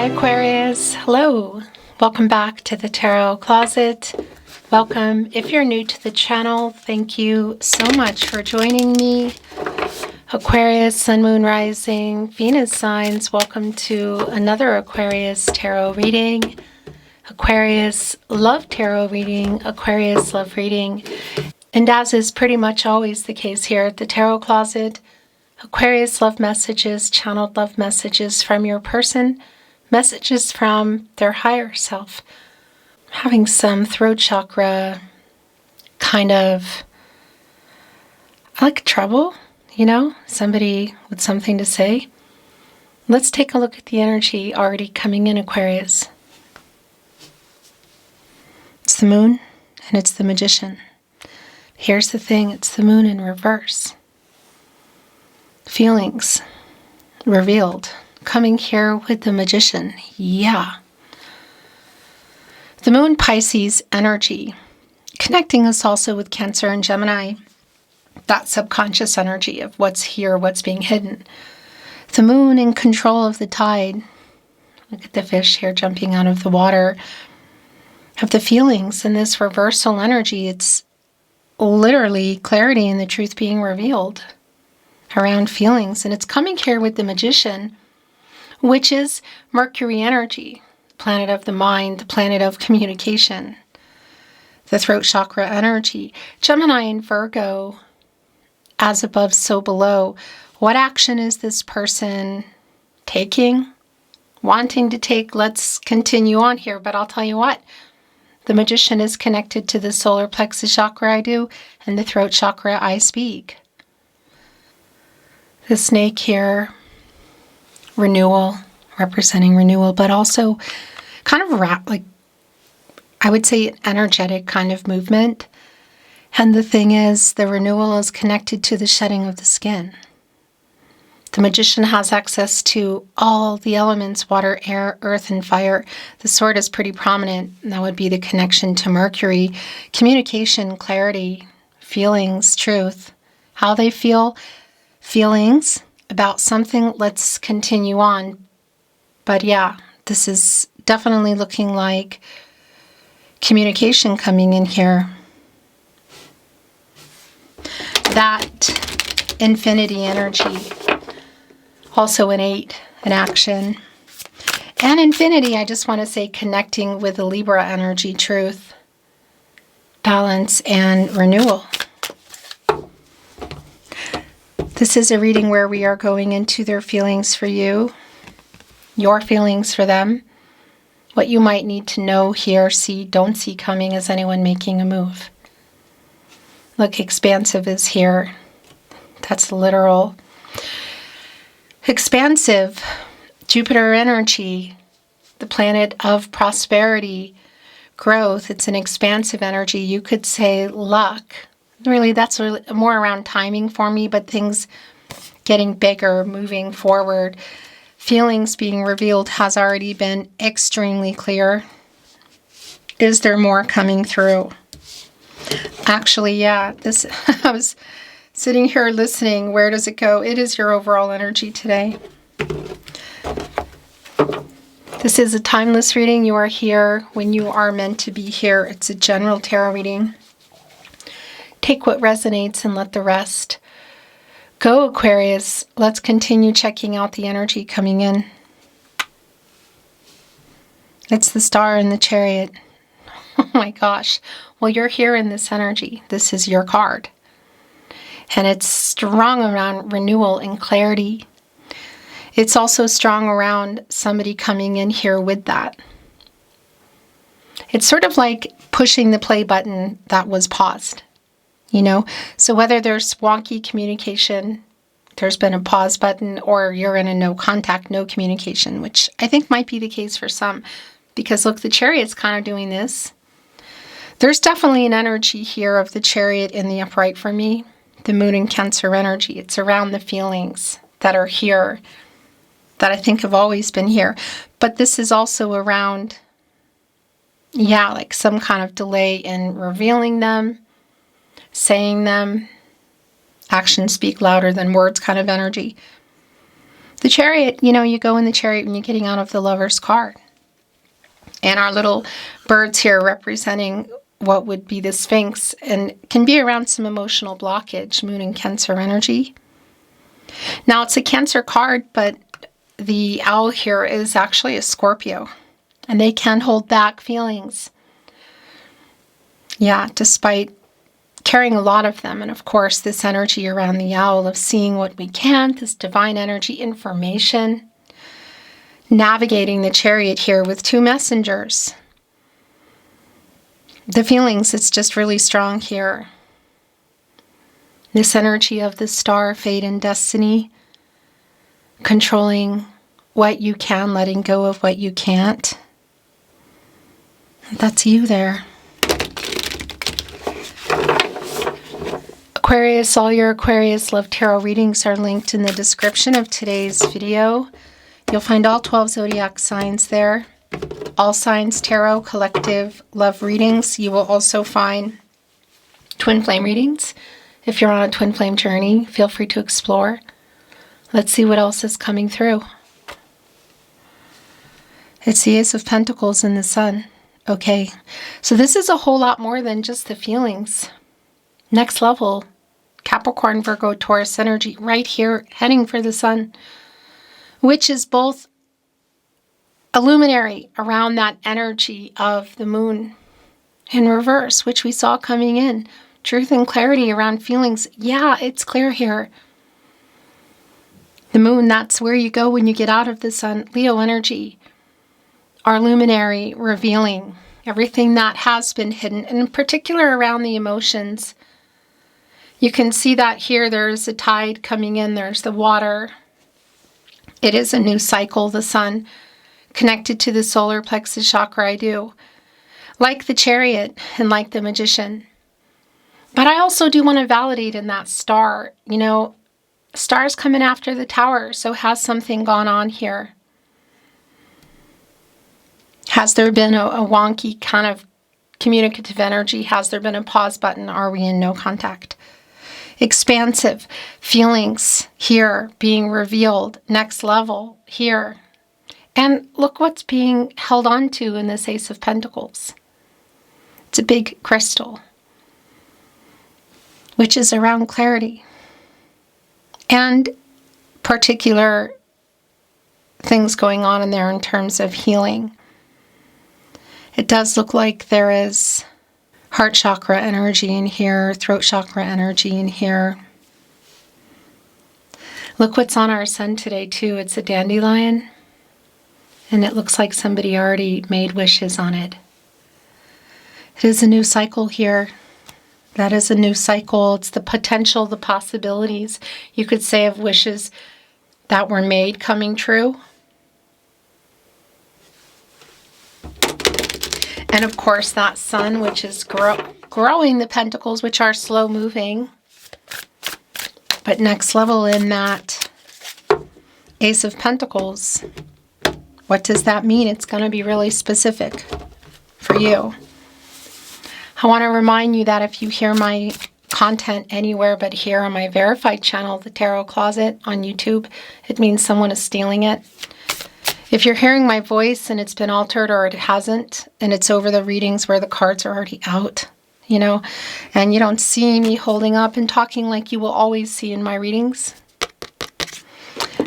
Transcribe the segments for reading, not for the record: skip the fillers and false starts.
Hi Aquarius, hello. Welcome back to the Tarot Closet. Welcome. If you're new to the channel, thank you so much for joining me. Aquarius, Sun, Moon, Rising, Venus signs, welcome to another Aquarius tarot reading. Aquarius, love tarot reading. Aquarius, love reading. And as is pretty much always the case here at the Tarot Closet, Aquarius love messages, channeled love messages from your person, messages from their higher self. Having some throat chakra kind of like trouble, somebody with something to say. Let's take a look at the energy already coming in, Aquarius. It's the moon and it's the magician. Here's the thing, it's the moon in reverse. Feelings revealed. Coming here with the magician. Yeah. The moon Pisces energy. Connecting us also with Cancer and Gemini. That subconscious energy of what's here, what's being hidden. The moon in control of the tide. Look at the fish here jumping out of the water. Of the feelings in this reversal energy. It's literally clarity and the truth being revealed around feelings. And it's coming here with the magician, which is Mercury energy, planet of the mind, the planet of communication, the throat chakra energy. Gemini and Virgo, as above, so below. What action is this person taking, wanting to take? Let's continue on here, but I'll tell you what. The magician is connected to the solar plexus chakra I do, and the throat chakra I speak. The snake here, renewal, representing renewal, but also kind of I would say an energetic kind of movement. And the thing is, the renewal is connected to the shedding of the skin. The magician has access to all the elements, water, air, earth, and fire. The sword is pretty prominent. And that would be the connection to Mercury. Communication, clarity, feelings, truth, how they feel, feelings about something. Let's continue on. But yeah, this is definitely looking like communication coming in here. That infinity energy. Also an 8, an action. And infinity, I just want to say connecting with the Libra energy, truth, balance, and renewal. This is a reading where we are going into their feelings for you, your feelings for them, what you might need to know, hear, see, don't see coming as anyone making a move. Look, expansive is here. That's literal. Expansive, Jupiter energy, the planet of prosperity, growth. It's an expansive energy. You could say luck. Really, that's really more around timing for me, but things getting bigger, moving forward. Feelings being revealed has already been extremely clear. Is there more coming through? Actually, yeah, I was sitting here listening. Where does it go? It is your overall energy today. This is a timeless reading. You are here when you are meant to be here. It's a general tarot reading. Take what resonates and let the rest go, Aquarius. Let's continue checking out the energy coming in. It's the Star in the Chariot. Oh my gosh. Well, you're here in this energy. This is your card. And it's strong around renewal and clarity. It's also strong around somebody coming in here with that. It's sort of like pushing the play button that was paused. So whether there's wonky communication, there's been a pause button, or you're in a no contact, no communication, which I think might be the case for some. Because look, the Chariot's kind of doing this. There's definitely an energy here of the Chariot in the upright for me. The Moon and Cancer energy. It's around the feelings that are here, that I think have always been here. But this is also around, like some kind of delay in revealing them, saying them. Actions speak louder than words kind of energy. The Chariot, you know, you go in the Chariot when you're getting out of the Lover's card. And our little birds here representing what would be the Sphinx, and can be around some emotional blockage, Moon and Cancer energy. Now, it's a Cancer card, but the owl here is actually a Scorpio, and they can hold back feelings. Yeah, despite carrying a lot of them. And of course, this energy around the owl of seeing what we can, this divine energy, information, navigating the Chariot here with two messengers. The feelings, it's just really strong here. This energy of the star, fate, and destiny, controlling what you can, letting go of what you can't. That's you there. Aquarius, all your Aquarius Love Tarot readings are linked in the description of today's video. You'll find all 12 zodiac signs there. All Signs Tarot Collective Love readings. You will also find twin flame readings. If you're on a twin flame journey, feel free to explore. Let's see what else is coming through. It's the Ace of Pentacles and the Sun. Okay, so this is a whole lot more than just the feelings. Next level, Capricorn, Virgo, Taurus energy right here, heading for the Sun, which is both a luminary around that energy of the Moon in reverse, which we saw coming in. Truth and clarity around feelings. Yeah, it's clear here. The Moon, that's where you go when you get out of the Sun. Leo energy, our luminary revealing everything that has been hidden, and in particular around the emotions. You can see that here. There's a tide coming in. There's the water. It is a new cycle, the Sun, connected to the solar plexus chakra. I do. Like the Chariot and like the Magician. But I also do want to validate in that star. You know, star's coming after the Tower, so has something gone on here? Has there been a wonky kind of communicative energy? Has there been a pause button? Are we in no contact? Expansive feelings here being revealed. Next level here. And look what's being held on to in this Ace of Pentacles. It's a big crystal, which is around clarity and particular things going on in there in terms of healing. It does look like there is heart chakra energy in here, throat chakra energy in here. Look what's on our Sun today too. It's a dandelion. And it looks like somebody already made wishes on it. It is a new cycle here. That is a new cycle. It's the potential, the possibilities, you could say, of wishes that were made coming true. And of course that Sun, which is growing the pentacles, which are slow moving. But next level in that Ace of Pentacles. What does that mean? It's going to be really specific for you. I want to remind you that if you hear my content anywhere but here on my verified channel, The Tarot Closet on YouTube, it means someone is stealing it. If you're hearing my voice and it's been altered or it hasn't, and it's over the readings where the cards are already out, you know, and you don't see me holding up and talking like you will always see in my readings,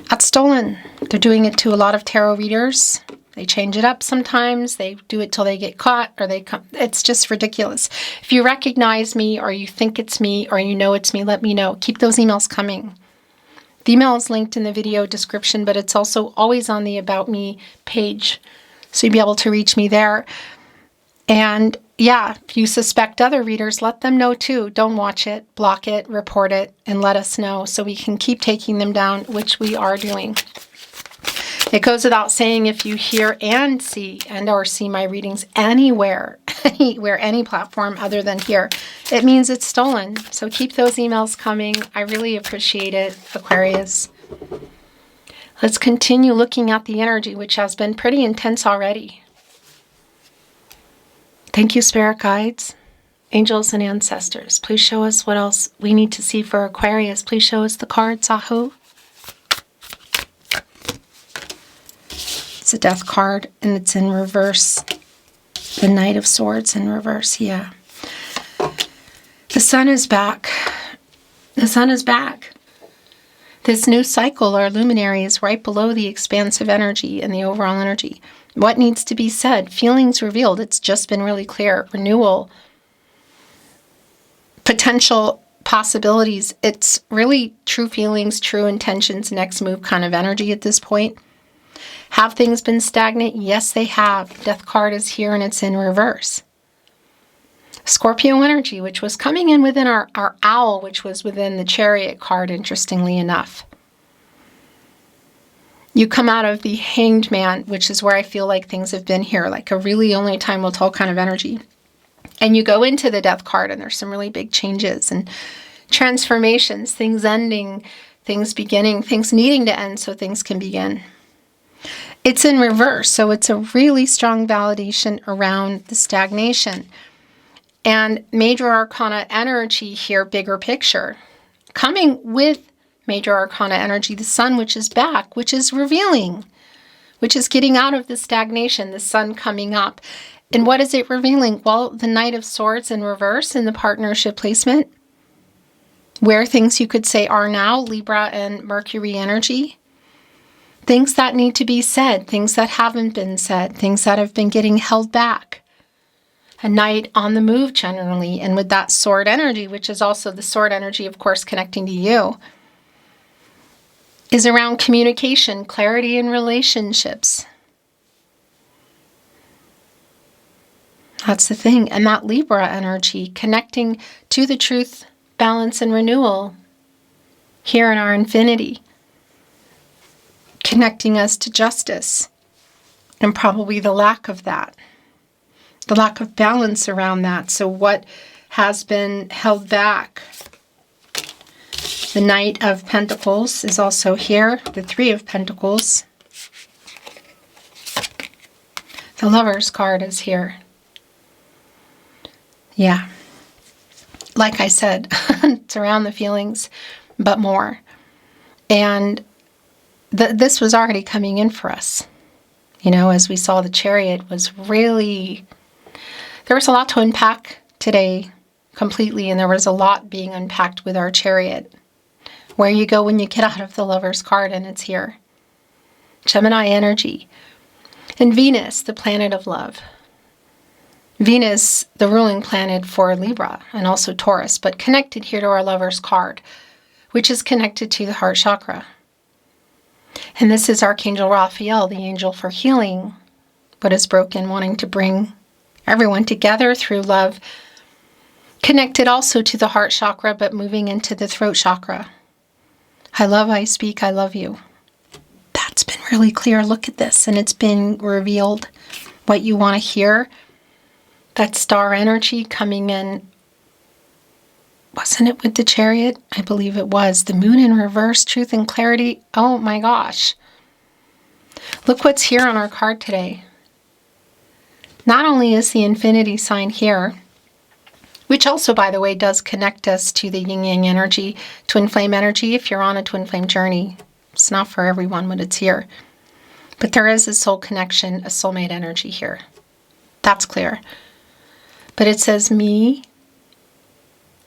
that's stolen. They're doing it to a lot of tarot readers. They change it up sometimes. They do it till they get caught, or they come. It's just ridiculous. If you recognize me, or you think it's me, or you know it's me, let me know. Keep those emails coming. The email is linked in the video description, but it's also always on the About Me page, so you'll be able to reach me there. And yeah, if you suspect other readers, let them know too. Don't watch it, block it, report it, and let us know so we can keep taking them down, which we are doing. It goes without saying, if you hear and see or see my readings anywhere, any platform other than here, it means it's stolen. So keep those emails coming. I really appreciate it, Aquarius. Let's continue looking at the energy, which has been pretty intense already. Thank you, Spirit Guides, Angels, and Ancestors. Please show us what else we need to see for Aquarius. Please show us the cards, Ahu. It's a death card, and it's in reverse. The Knight of Swords in reverse, yeah. The sun is back. The sun is back. This new cycle or luminary is right below the expansive energy and the overall energy. What needs to be said? Feelings revealed. It's just been really clear. Renewal. Potential possibilities. It's really true feelings, true intentions, next move kind of energy at this point. Have things been stagnant? Yes, they have. Death card is here and it's in reverse. Scorpio energy, which was coming in within our owl, which was within the Chariot card, interestingly enough. You come out of the Hanged Man, which is where I feel like things have been here, like a really only time will tell kind of energy. And you go into the Death card, and there's some really big changes and transformations, things ending, things beginning, things needing to end so things can begin. It's in reverse, so it's a really strong validation around the stagnation. And major arcana energy here, bigger picture. Coming with major arcana energy, the sun, which is back, which is revealing, which is getting out of the stagnation, the sun coming up. And what is it revealing? Well, the Knight of Swords in reverse in the partnership placement, where things you could say are now, Libra and Mercury energy. Things that need to be said, things that haven't been said, things that have been getting held back. A knight on the move generally, and with that sword energy, which is also the sword energy, of course, connecting to you, is around communication, clarity in relationships. That's the thing. And that Libra energy, connecting to the truth, balance, and renewal here in our infinity. Connecting us to justice, and probably the lack of that, the lack of balance around that. So what has been held back? The Knight of Pentacles is also here, the Three of Pentacles. The Lover's card is here. Yeah. Like I said, it's around the feelings, but more. And this was already coming in for us. You know, as we saw, the Chariot was really, there was a lot to unpack today completely, and there was a lot being unpacked with our Chariot. Where you go when you get out of the Lover's card, and it's here. Gemini energy. And Venus, the planet of love. Venus, the ruling planet for Libra and also Taurus, but connected here to our Lover's card, which is connected to the heart chakra. And this is Archangel Raphael, the angel for healing, what is broken, wanting to bring everyone together through love. Connected also to the heart chakra, but moving into the throat chakra. I love, I speak, I love you. That's been really clear. Look at this, and it's been revealed what you want to hear. That star energy coming in. Wasn't it with the Chariot? I believe it was. The moon in reverse, truth and clarity. Oh my gosh. Look what's here on our card today. Not only is the infinity sign here, which also, by the way, does connect us to the yin-yang energy, twin flame energy, if you're on a twin flame journey. It's not for everyone, but it's here. But there is a soul connection, a soulmate energy here. That's clear. But it says, me,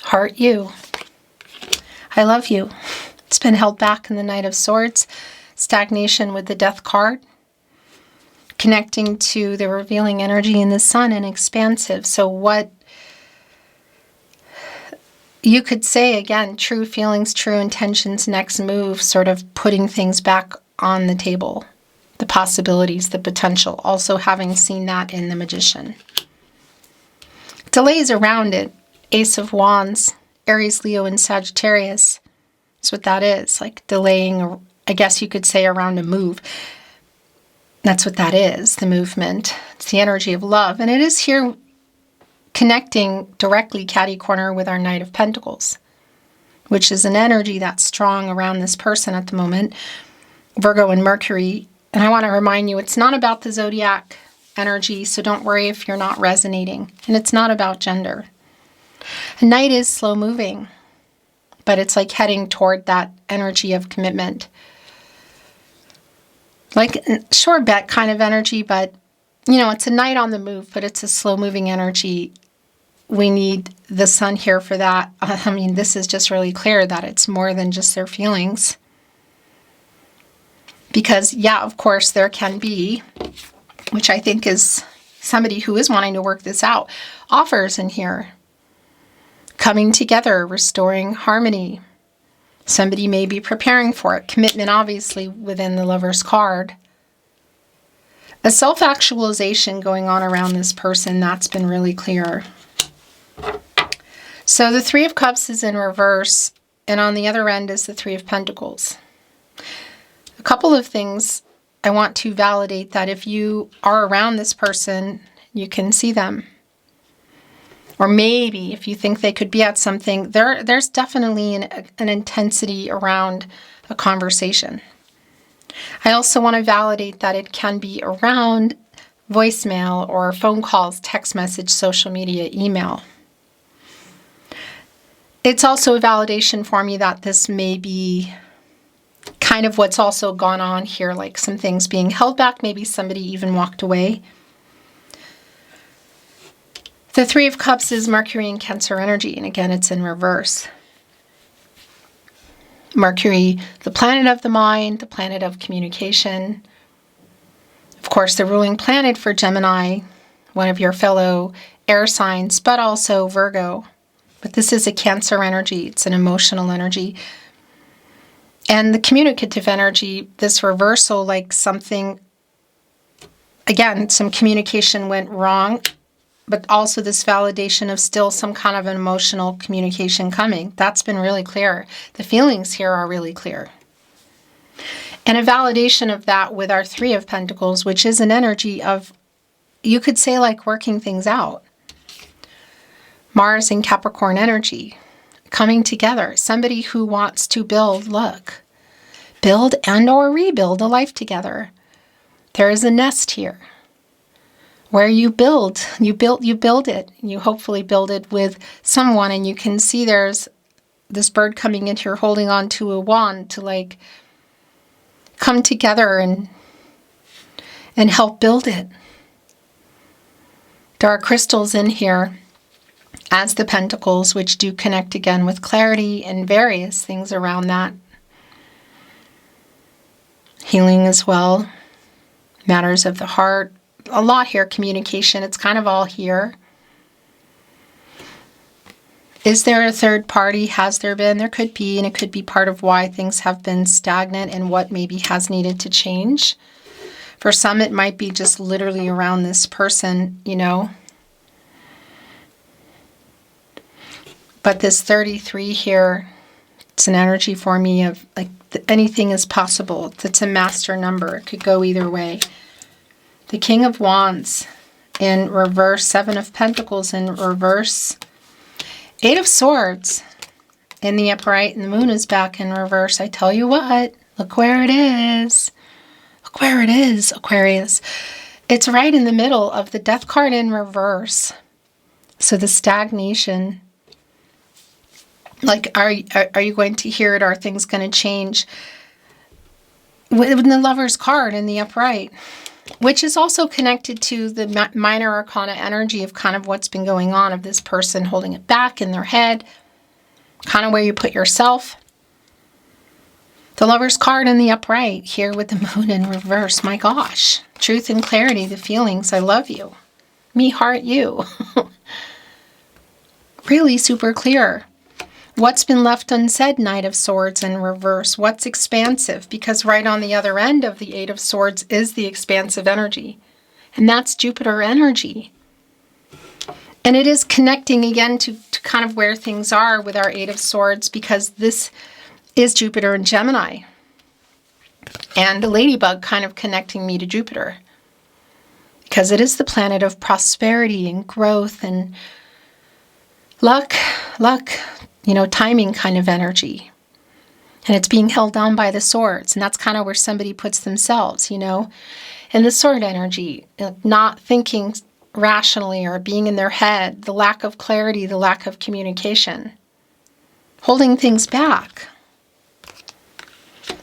heart you. I love you. It's been held back in the Knight of Swords, stagnation with the Death card, connecting to the revealing energy in the sun and expansive. So what you could say, again, true feelings, true intentions, next move, sort of putting things back on the table, the possibilities, the potential, also having seen that in the Magician. Delays around it, Ace of Wands, Aries, Leo, and Sagittarius. That's what that is, like delaying, I guess you could say, around a move. That's what that is, the movement. It's the energy of love. And it is here connecting directly catty corner with our Knight of Pentacles, which is an energy that's strong around this person at the moment, Virgo and Mercury. And I want to remind you, it's not about the zodiac energy, so don't worry if you're not resonating. And it's not about gender. A Knight is slow moving, but it's like heading toward that energy of commitment. Like sure bet kind of energy, but you know, it's a knight on the move, but it's a slow moving energy. We need the sun here for that. I mean, this is just really clear that it's more than just their feelings. Because, yeah, of course, there can be, which I think is somebody who is wanting to work this out, offers in here. Coming together, restoring harmony. Somebody may be preparing for it. Commitment, obviously, within the Lover's card. A self-actualization going on around this person, that's been really clear. So the Three of Cups is in reverse, and on the other end is the Three of Pentacles. A couple of things I want to validate: that if you are around this person, you can see them. Or maybe if you think they could be at something, there's definitely an intensity around a conversation. I also want to validate that it can be around voicemail or phone calls, text message, social media, email. It's also a validation for me that this may be kind of what's also gone on here, like some things being held back, maybe somebody even walked away. The Three of Cups is Mercury and Cancer energy, and again, it's in reverse. Mercury, the planet of the mind, the planet of communication. Of course, the ruling planet for Gemini, one of your fellow air signs, but also Virgo. But this is a Cancer energy. It's an emotional energy. And the communicative energy, this reversal, like something, again, some communication went wrong, but also this validation of still some kind of an emotional communication coming. That's been really clear. The feelings here are really clear. And a validation of that with our Three of Pentacles, which is an energy of, you could say, like working things out. Mars and Capricorn energy coming together. Somebody who wants to build and or rebuild a life together. There is a nest here where you build it. You hopefully build it with someone, and you can see there's this bird coming in here holding on to a wand to like come together and help build it. There are crystals in here as the pentacles, which do connect again with clarity and various things around that. Healing as well. Matters of the heart. A lot here. Communication. It's kind of all here. Is there a third party? Has there been? There could be, and it could be part of why things have been stagnant and what maybe has needed to change. For some, it might be just literally around this person, you know. But this 33 here, it's an energy for me of like anything is possible. It's a master number. It could go either way. The King of Wands in reverse, Seven of Pentacles in reverse, Eight of Swords in the upright, and the moon is back in reverse. I tell you what, look where it is. Look where it is, Aquarius. It's right in the middle of the Death card in reverse. So the stagnation. Like, are you going to hear it? Are things going to change? With the Lover's card in the upright, which is also connected to the minor arcana energy of kind of what's been going on, of this person holding it back in their head, kind of where you put yourself. The Lover's card in the upright here with the moon in reverse. My gosh. Truth and clarity, the feelings. I love you. Me, heart, you. Really super clear. What's been left unsaid, Knight of Swords in reverse? What's expansive? Because right on the other end of the Eight of Swords is the expansive energy. And that's Jupiter energy. And it is connecting again to kind of where things are with our Eight of Swords, because this is Jupiter and Gemini. And the ladybug kind of connecting me to Jupiter. Because it is the planet of prosperity and growth and luck, you know, timing kind of energy. And it's being held down by the swords. And that's kind of where somebody puts themselves, you know. And the sword energy, not thinking rationally or being in their head, the lack of clarity, the lack of communication, holding things back.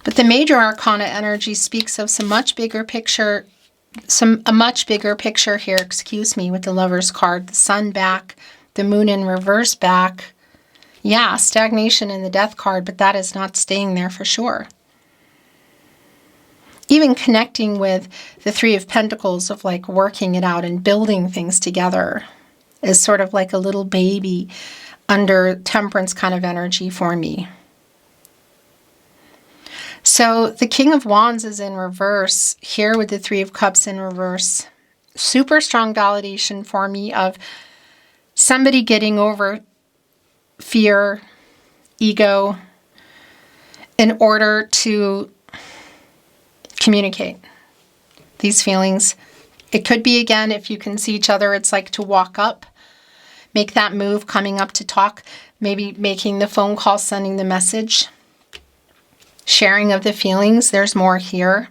But the major arcana energy speaks of a much bigger picture here, excuse me, with the Lover's card, the Sun back, the Moon in reverse back. Yeah, stagnation in the Death card, but that is not staying there for sure. Even connecting with the Three of Pentacles of like working it out and building things together is sort of like a little baby under Temperance kind of energy for me. So the King of Wands is in reverse here with the Three of Cups in reverse. Super strong validation for me of somebody getting over fear, ego, in order to communicate these feelings. It could be, again, if you can see each other, it's like to walk up, make that move, coming up to talk, maybe making the phone call, sending the message. Sharing of the feelings, there's more here.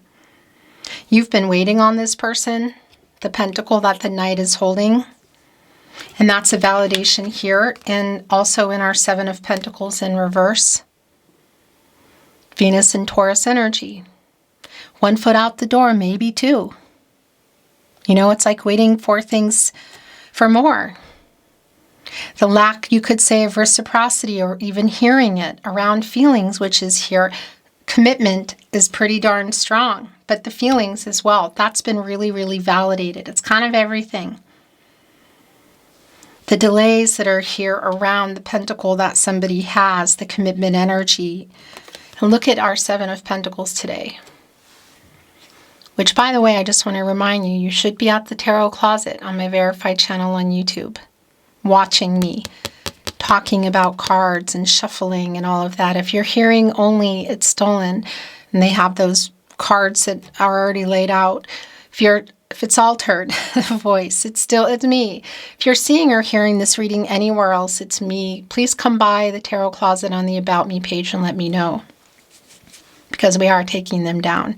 You've been waiting on this person, the pentacle that the Knight is holding. And that's a validation here, and also in our Seven of Pentacles in reverse. Venus and Taurus energy. 1 foot out the door, maybe 2. You know, it's like waiting for things for more. The lack, you could say, of reciprocity or even hearing it around feelings, which is here. Commitment is pretty darn strong, but the feelings as well, that's been really, really validated. It's kind of everything. The delays that are here around the pentacle that somebody has, the commitment energy. And look at our Seven of Pentacles today. Which, by the way, I just want to remind you, you should be at the Tarot Closet on my verified channel on YouTube, watching me, talking about cards and shuffling and all of that. If you're hearing only It's Stolen, and they have those cards that are already laid out, if it's altered, the voice, it's me. If you're seeing or hearing this reading anywhere else, it's me. Please come by the Tarot Closet on the About Me page and let me know, because we are taking them down.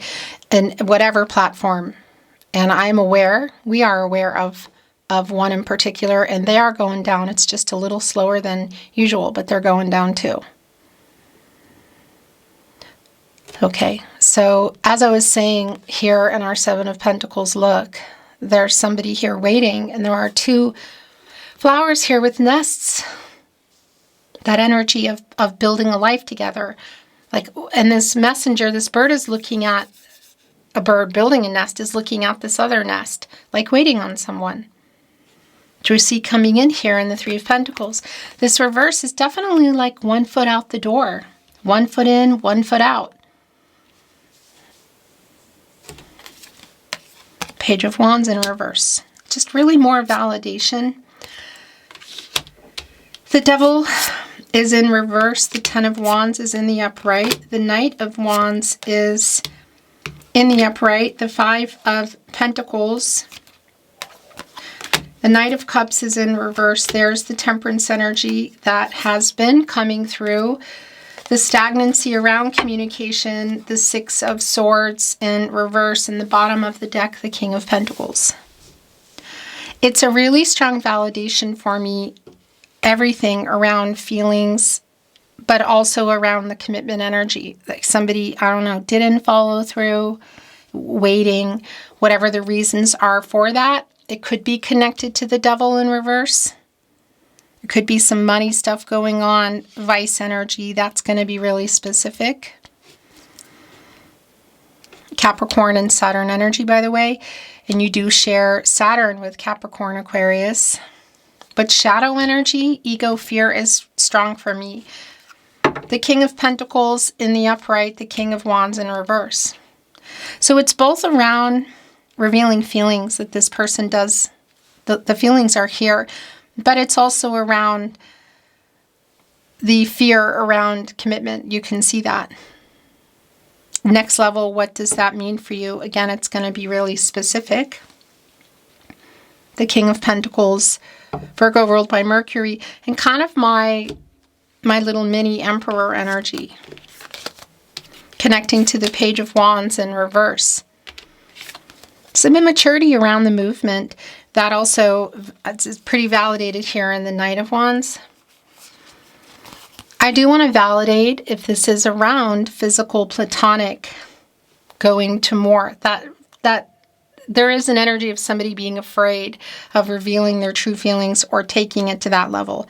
And whatever platform, and we are aware of one in particular, and they are going down. It's just a little slower than usual, but they're going down too. Okay, so as I was saying here in our Seven of Pentacles, look, there's somebody here waiting, and there are 2 flowers here with nests. That energy of building a life together. Like, and this messenger, this bird is looking at, a bird building a nest is looking at this other nest, like waiting on someone. Do you see coming in here in the Three of Pentacles? This reverse is definitely like 1 foot out the door. 1 foot in, 1 foot out. Page of Wands in reverse. Just really more validation. The Devil is in reverse. The Ten of Wands is in the upright. The Knight of Wands is in the upright. The Five of Pentacles. The Knight of Cups is in reverse. There's the Temperance energy that has been coming through. The stagnancy around communication, the Six of Swords in reverse, and the bottom of the deck, the King of Pentacles. It's a really strong validation for me, everything around feelings, but also around the commitment energy. Like somebody, I don't know, didn't follow through, waiting, whatever the reasons are for that. It could be connected to the Devil in reverse. It could be some money stuff going on, vice energy. That's going to be really specific. Capricorn and Saturn energy, by the way. And you do share Saturn with Capricorn, Aquarius. But shadow energy, ego, fear is strong for me. The King of Pentacles in the upright, the King of Wands in reverse. So it's both around revealing feelings that this person does. The feelings are here. But it's also around the fear around commitment. You can see that. Next level, what does that mean for you? Again, it's going to be really specific. The King of Pentacles, Virgo ruled by Mercury, and kind of my little mini Emperor energy. Connecting to the Page of Wands in reverse. Some immaturity around the movement. That also is pretty validated here in the Knight of Wands. I do want to validate if this is around physical platonic going to more, that there is an energy of somebody being afraid of revealing their true feelings or taking it to that level.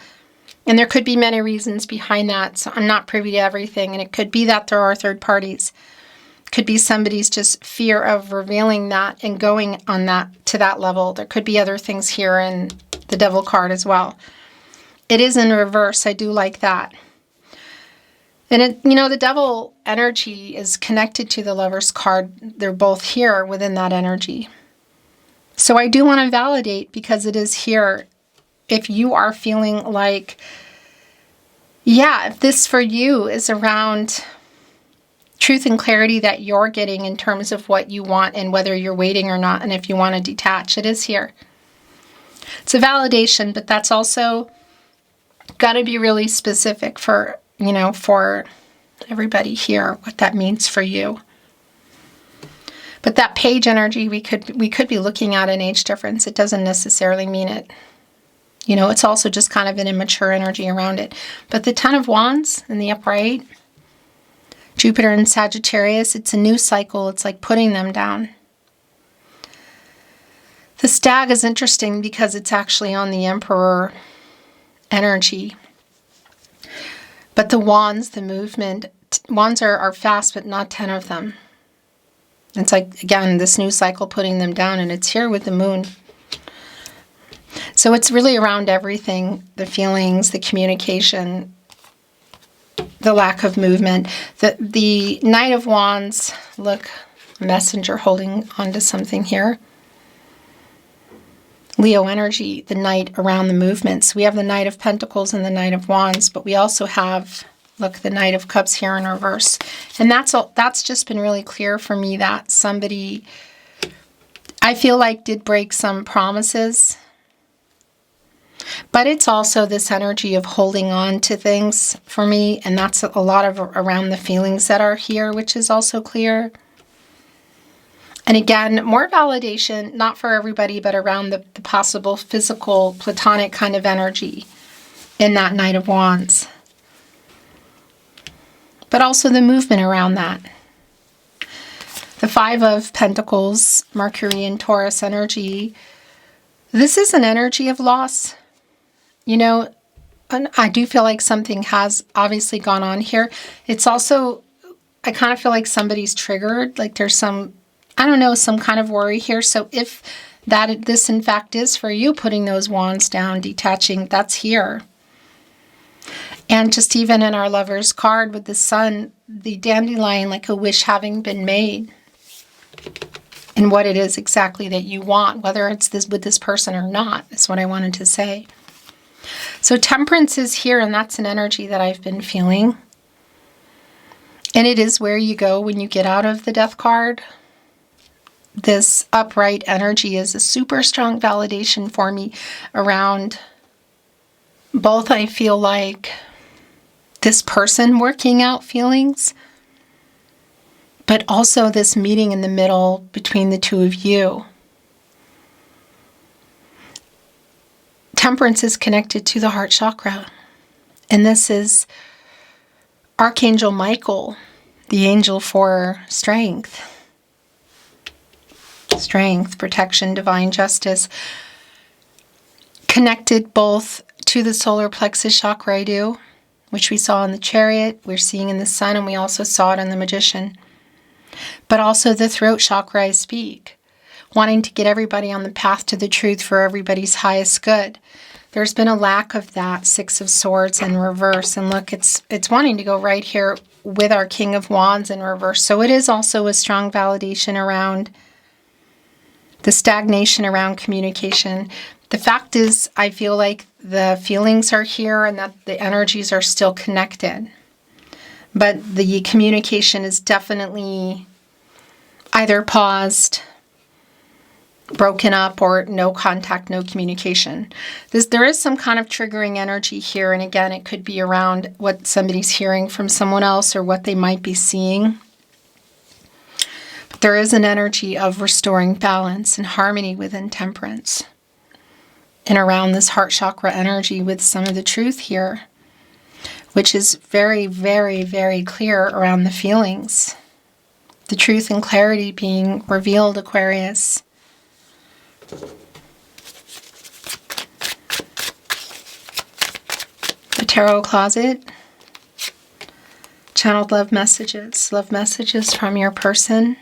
And there could be many reasons behind that, so I'm not privy to everything. And it could be that there are third parties. It could be somebody's just fear of revealing that and going on that to that level. There could be other things here in the Devil card as well. It is in reverse. I do like that. And the Devil energy is connected to the Lover's card. They're both here within that energy. So I do want to validate, because it is here. If you are feeling like, if this for you is around truth and clarity that you're getting in terms of what you want and whether you're waiting or not, and if you want to detach, it is here. It's a validation, but that's also got to be really specific for everybody here, what that means for you. But that Page energy, we could be looking at an age difference. It doesn't necessarily mean it. It's also just kind of an immature energy around it. But the Ten of Wands in the upright, Jupiter and Sagittarius, it's a new cycle. It's like putting them down. The Stag is interesting because it's actually on the Emperor energy. But the Wands, the movement, Wands are fast, but not 10 of them. It's like, again, this new cycle putting them down, and it's here with the Moon. So it's really around everything, the feelings, the communication, the lack of movement. The Knight of Wands, look, messenger holding onto something here. Leo energy, the Knight around the movements. We have the Knight of Pentacles and the Knight of Wands, but we also have, look, the Knight of Cups here in reverse. And that's just been really clear for me that somebody, I feel like, did break some promises. But it's also this energy of holding on to things for me, and that's a lot of around the feelings that are here, which is also clear. And again, more validation, not for everybody, but around the possible physical, platonic kind of energy in that Knight of Wands. But also the movement around that. The Five of Pentacles, Mercury and Taurus energy. This is an energy of loss. And I do feel like something has obviously gone on here. It's also, I kind of feel like somebody's triggered, like there's some kind of worry here. So if this in fact is for you, putting those wands down, detaching, that's here. And just even in our Lover's card with the Sun, the dandelion, like a wish having been made. And what it is exactly that you want, whether it's this with this person or not, is what I wanted to say. So Temperance is here, and that's an energy that I've been feeling. And it is where you go when you get out of the Death card. This upright energy is a super strong validation for me around both, I feel like, this person working out feelings, but also this meeting in the middle between the two of you. Temperance is connected to the heart chakra. And this is Archangel Michael, the angel for strength. Strength, protection, divine justice. Connected both to the solar plexus chakra, I do, which we saw in the Chariot, we're seeing in the Sun, and we also saw it in the Magician. But also the throat chakra, I speak. Wanting to get everybody on the path to the truth for everybody's highest good. There's been a lack of that, Six of Swords in reverse. And look, it's wanting to go right here with our King of Wands in reverse. So it is also a strong validation around the stagnation around communication. The fact is, I feel like the feelings are here and that the energies are still connected. But the communication is definitely either paused, broken up, or no contact, no communication. There is some kind of triggering energy here. And again, it could be around what somebody's hearing from someone else or what they might be seeing. But there is an energy of restoring balance and harmony within Temperance. And around this heart chakra energy with some of the truth here. which is very, very, very clear around the feelings. The truth and clarity being revealed, Aquarius. The tarot closet. Channeled love messages from your person,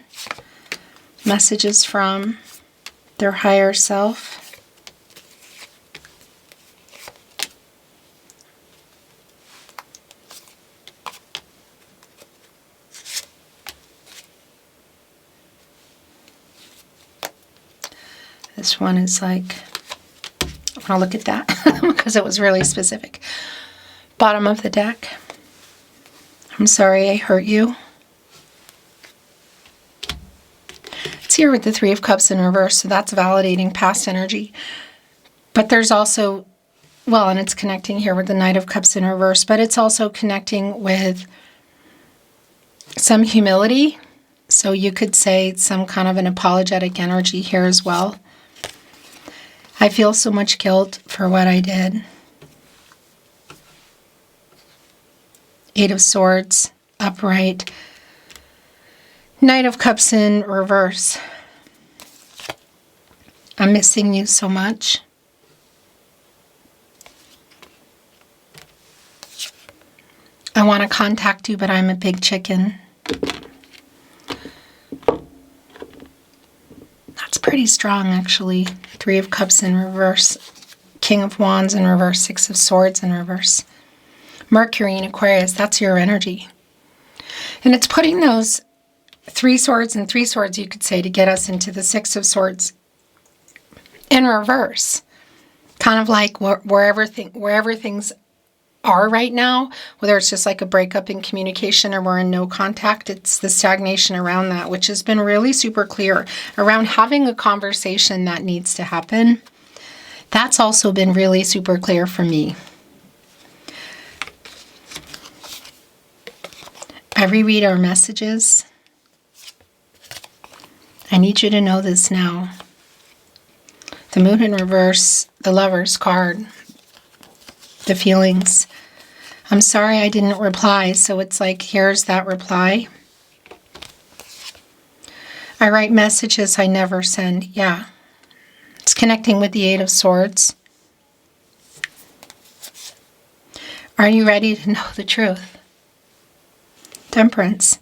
messages from their higher self. This one is like, I want to look at that because it was really specific. Bottom of the deck. I'm sorry I hurt you. It's here with the Three of Cups in reverse, so that's validating past energy. But there's also, well, and it's connecting here with the Knight of Cups in reverse, but it's also connecting with some humility. So you could say some kind of an apologetic energy here as well. I feel so much guilt for what I did. Eight of Swords, upright. Knight of Cups in reverse. I'm missing you so much. I want to contact you, but I'm a big chicken. That's pretty strong, actually. Three of Cups in reverse. King of Wands in reverse. Six of Swords in reverse. Mercury in Aquarius, that's your energy. And it's putting those three swords and three swords, you could say, to get us into the Six of Swords in reverse. Kind of like wherever things are right now, whether it's just like a breakup in communication or we're in no contact, it's the stagnation around that, which has been really super clear around having a conversation that needs to happen. That's also been really super clear for me. I reread our messages. I need you to know this now. The Moon in reverse, the Lover's card, the feelings. I'm sorry I didn't reply, so it's like, here's that reply. I write messages I never send. Yeah. It's connecting with the Eight of Swords. Are you ready to know the truth? Temperance.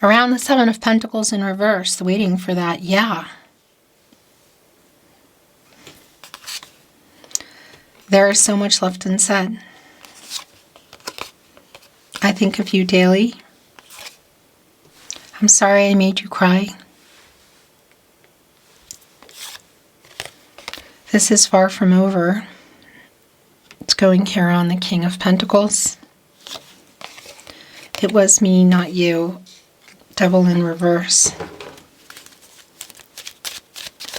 Around the Seven of Pentacles in reverse, waiting for that. Yeah. There is so much left unsaid. I think of you daily. I'm sorry I made you cry. This is far from over. It's going here on the King of Pentacles. It was me, not you. Devil in reverse.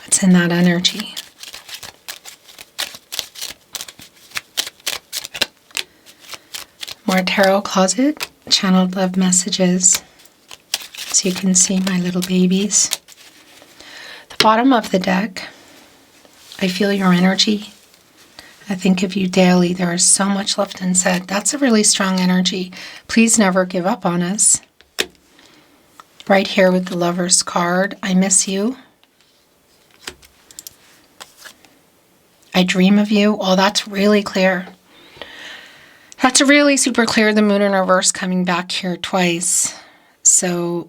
It's in that energy. More tarot closet, channeled love messages. So you can see my little babies. The bottom of the deck, I feel your energy. I think of you daily. There is so much left unsaid. That's a really strong energy. Please never give up on us. Right here with the Lover's card, I miss you. I dream of you. Oh, that's really clear. That's really super clear. The Moon in reverse coming back here twice. So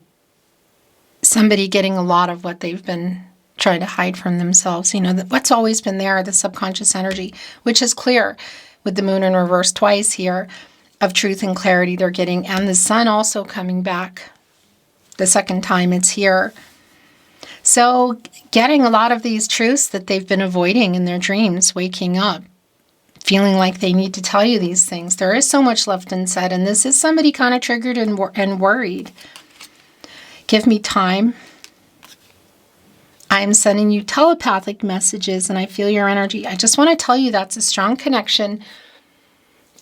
somebody getting a lot of what they've been trying to hide from themselves. You know, what's always been there, the subconscious energy, which is clear with the Moon in reverse twice here of truth and clarity they're getting. And the Sun also coming back the second time it's here. So getting a lot of these truths that they've been avoiding in their dreams, waking up, feeling like they need to tell you these things. There is so much left unsaid, and this is somebody kind of triggered and worried. Give me time. I'm sending you telepathic messages, and I feel your energy. I just want to tell you that's a strong connection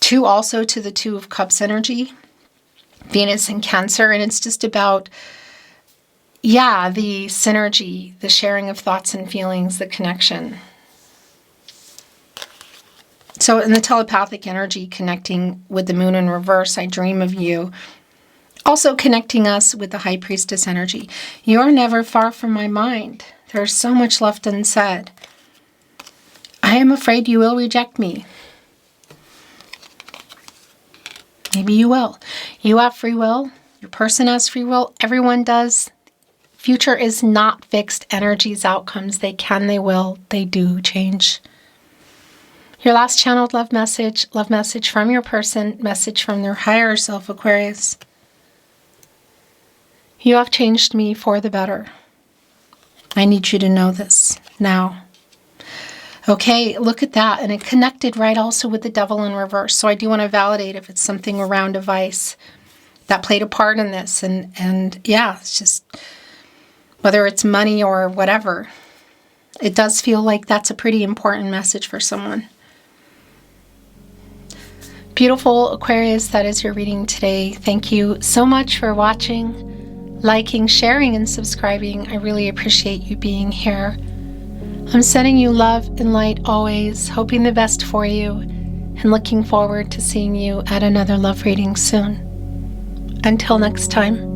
to also to the Two of Cups energy, Venus and Cancer, and it's just about, yeah, the synergy, the sharing of thoughts and feelings, the connection. So in the telepathic energy, connecting with the moon in reverse, I dream of you. Also connecting us with the high priestess energy. You're never far from my mind. There's so much left unsaid. I am afraid you will reject me. Maybe you will. You have free will. Your person has free will. Everyone does. Future is not fixed. Energies, outcomes, they can, they will, they do change. Your last channeled love message from your person, message from their higher self, Aquarius. You have changed me for the better. I need you to know this now. Okay, look at that. And it connected right also with the devil in reverse. So I do want to validate if it's something around a vice that played a part in this. And yeah, it's just, whether it's money or whatever, it does feel like that's a pretty important message for someone. Beautiful Aquarius, that is your reading today. Thank you so much for watching, liking, sharing, and subscribing. I really appreciate you being here. I'm sending you love and light always, hoping the best for you, and looking forward to seeing you at another love reading soon. Until next time.